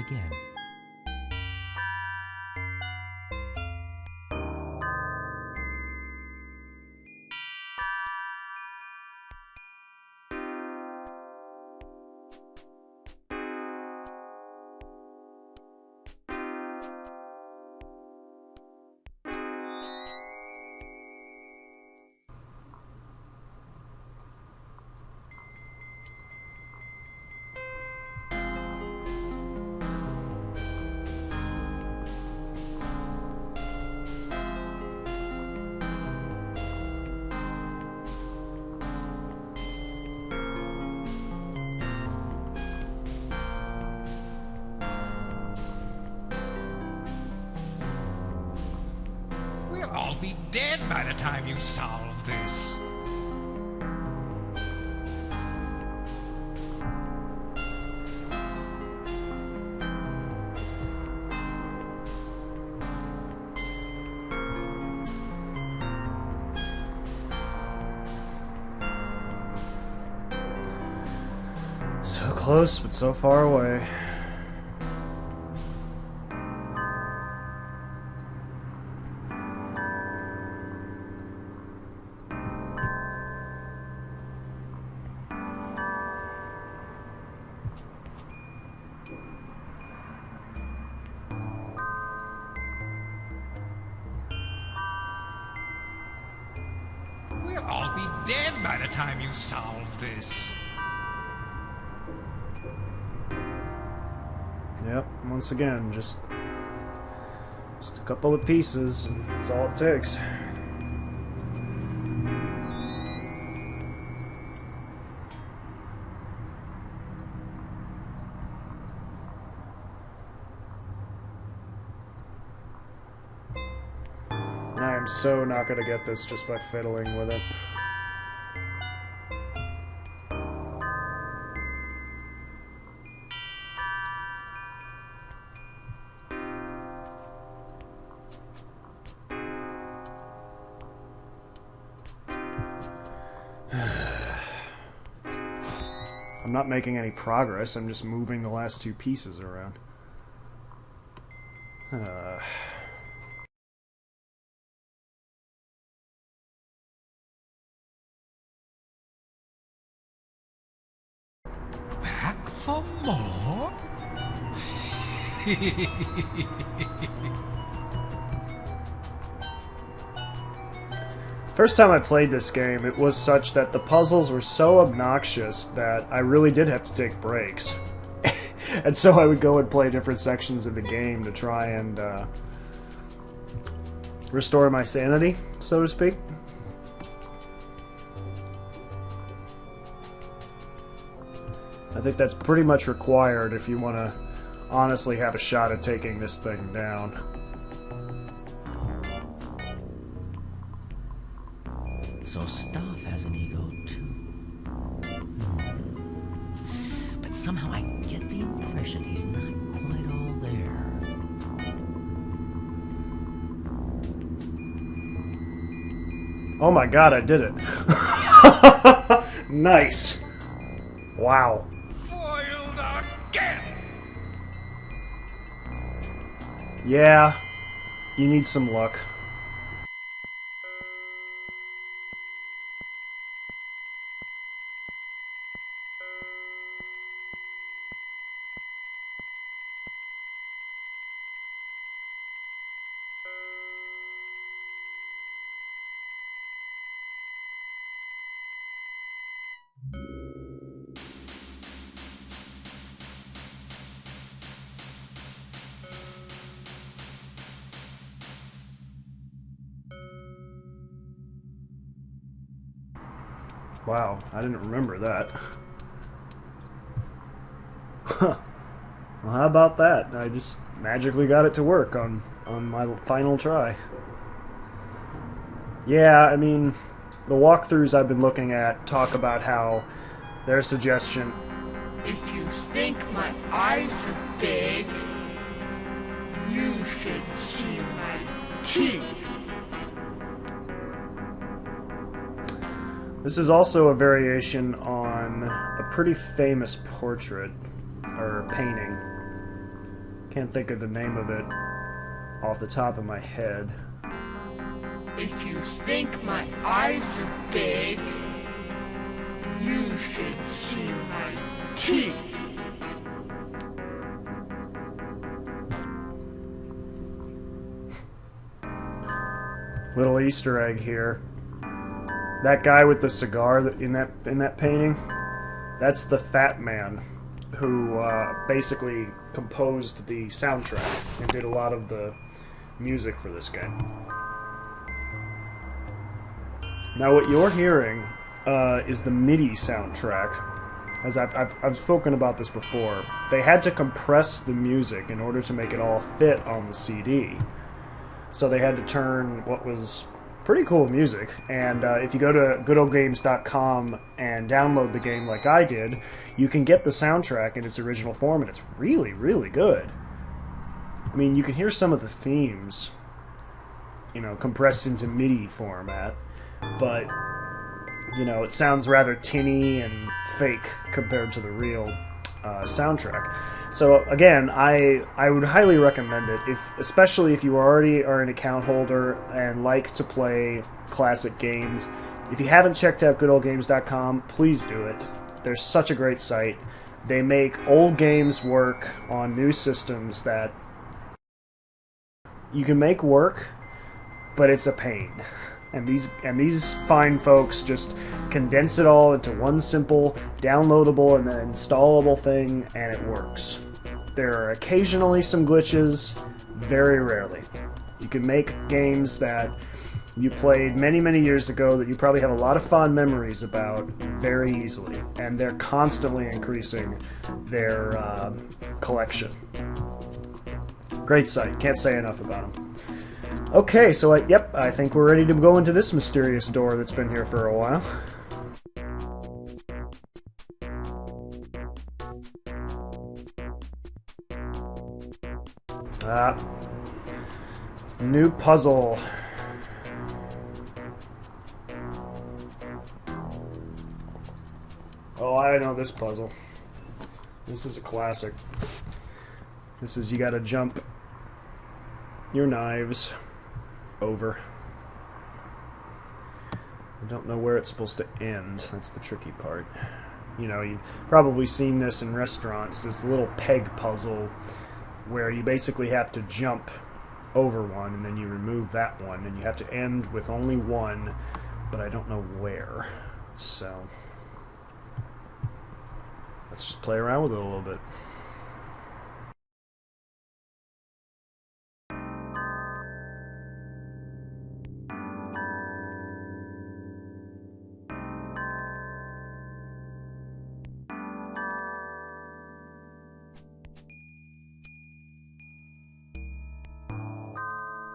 again. We'll all be dead by the time you solve this. So close, but so far away. We'll all be dead by the time you solve this. Yep, once again, just a couple of pieces, and that's all it takes. I am so not gonna get this just by fiddling with it. I'm not making any progress, I'm just moving the last two pieces around. Back for more? First time I played this game, it was such that the puzzles were so obnoxious that I really did have to take breaks. And so I would go and play different sections of the game to try and restore my sanity, so to speak. I think that's pretty much required if you want to honestly have a shot at taking this thing down. So Stauf has an ego too. But somehow I get the impression he's not quite all there. Oh my god, I did it. Nice. Wow. Foiled again! Yeah, you need some luck. Wow, I didn't remember that. Huh. Well, how about that? I just magically got it to work on my final try. Yeah, I mean, the walkthroughs I've been looking at talk about how their suggestion... If you think my eyes are big, you should see my teeth. This is also a variation on a pretty famous portrait, or painting. Can't think of the name of it off the top of my head. If you think my eyes are big, you should see my teeth. Little Easter egg here. That guy with the cigar in that painting, that's the Fat Man, who basically composed the soundtrack and did a lot of the music for this game. Now, what you're hearing is the MIDI soundtrack. As I've spoken about this before, they had to compress the music in order to make it all fit on the CD. So they had to turn what was pretty cool music, and if you go to goodoldgames.com and download the game like I did, you can get the soundtrack in its original form, and it's really, really good. I mean, you can hear some of the themes, you know, compressed into MIDI format, but, you know, it sounds rather tinny and fake compared to the real soundtrack. So again, I would highly recommend it, especially if you already are an account holder and like to play classic games. If you haven't checked out goodoldgames.com, please do it. They're such a great site. They make old games work on new systems that you can make work, but it's a pain. And these fine folks just condense it all into one simple, downloadable, and then installable thing, and it works. There are occasionally some glitches, very rarely. You can make games that you played many, many years ago that you probably have a lot of fond memories about very easily, and they're constantly increasing their collection. Great site, can't say enough about them. Okay, so yep, I think we're ready to go into this mysterious door that's been here for a while. New puzzle. Oh, I know this puzzle. This is a classic. This is, you gotta jump your knives over. I don't know where it's supposed to end. That's the tricky part. You know, you've probably seen this in restaurants, this little peg puzzle where you basically have to jump over one and then you remove that one and you have to end with only one, but I don't know where. So let's just play around with it a little bit.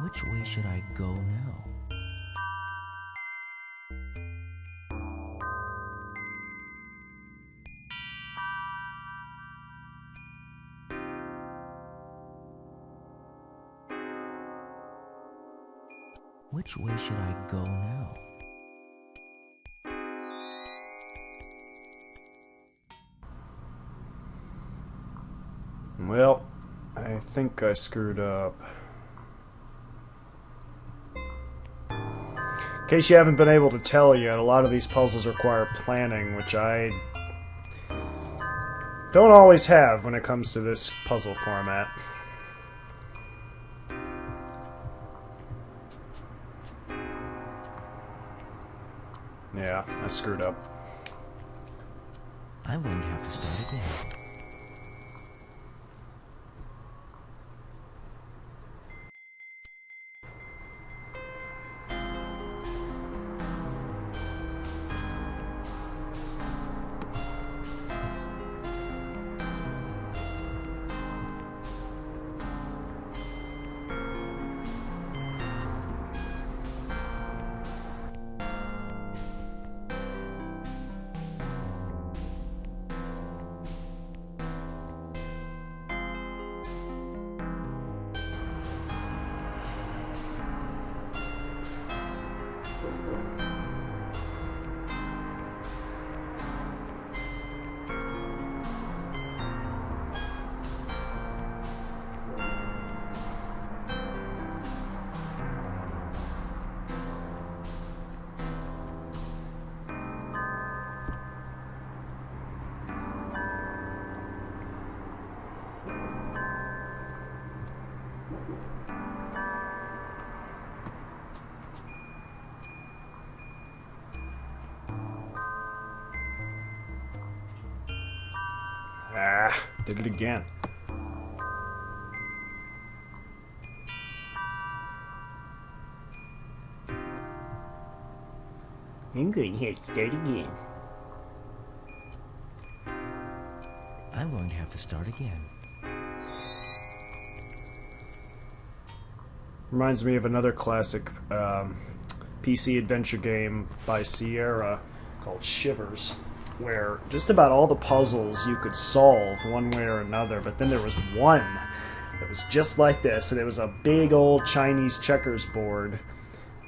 Which way should I go now? Which way should I go now? Well, I think I screwed up. In case you haven't been able to tell yet, a lot of these puzzles require planning, which I don't always have when it comes to this puzzle format. Yeah, I screwed up. I'm going to have to start again. Ah, did it again. I'm going to have to start again. I'm going to have to start again. Reminds me of another classic PC adventure game by Sierra called Shivers, where just about all the puzzles you could solve one way or another, but then there was one that was just like this, and it was a big old Chinese checkers board,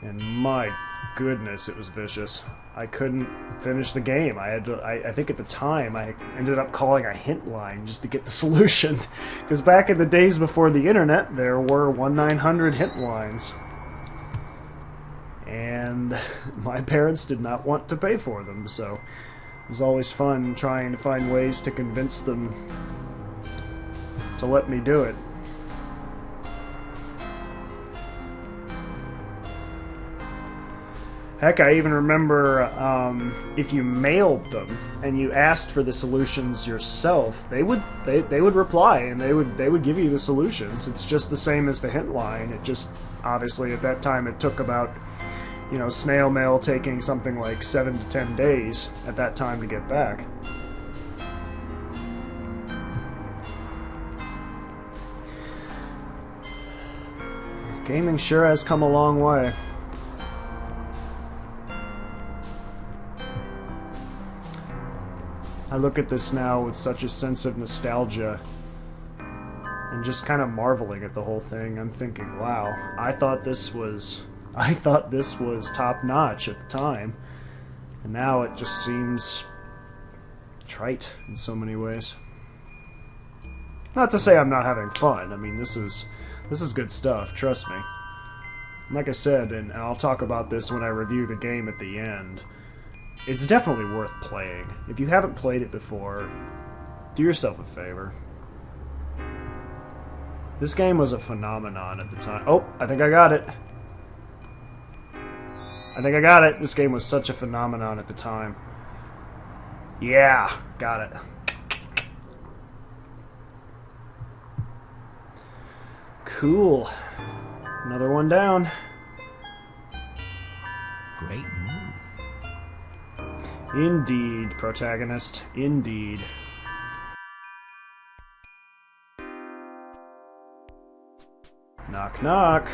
and my goodness, it was vicious. I couldn't finish the game. I think at the time I ended up calling a hint line just to get the solution, because back in the days before the internet there were 1-900 hint lines, and my parents did not want to pay for them, so it was always fun trying to find ways to convince them to let me do it. Heck, I even remember if you mailed them and you asked for the solutions yourself, they would reply and they would give you the solutions. It's just the same as the hint line. It just obviously at that time it took about, you know, snail mail taking something like 7 to 10 days at that time to get back. Gaming sure has come a long way. I look at this now with such a sense of nostalgia and just kind of marveling at the whole thing. I'm thinking, wow, I thought this was top-notch at the time, and now it just seems trite in so many ways. Not to say I'm not having fun. I mean, this is good stuff, trust me. Like I said, and I'll talk about this when I review the game at the end, it's definitely worth playing. If you haven't played it before, do yourself a favor. This game was a phenomenon at the time. Oh, I think I got it. I think I got it. This game was such a phenomenon at the time. Yeah, got it. Cool. Another one down. Great move. Indeed, protagonist. Indeed. Knock, knock.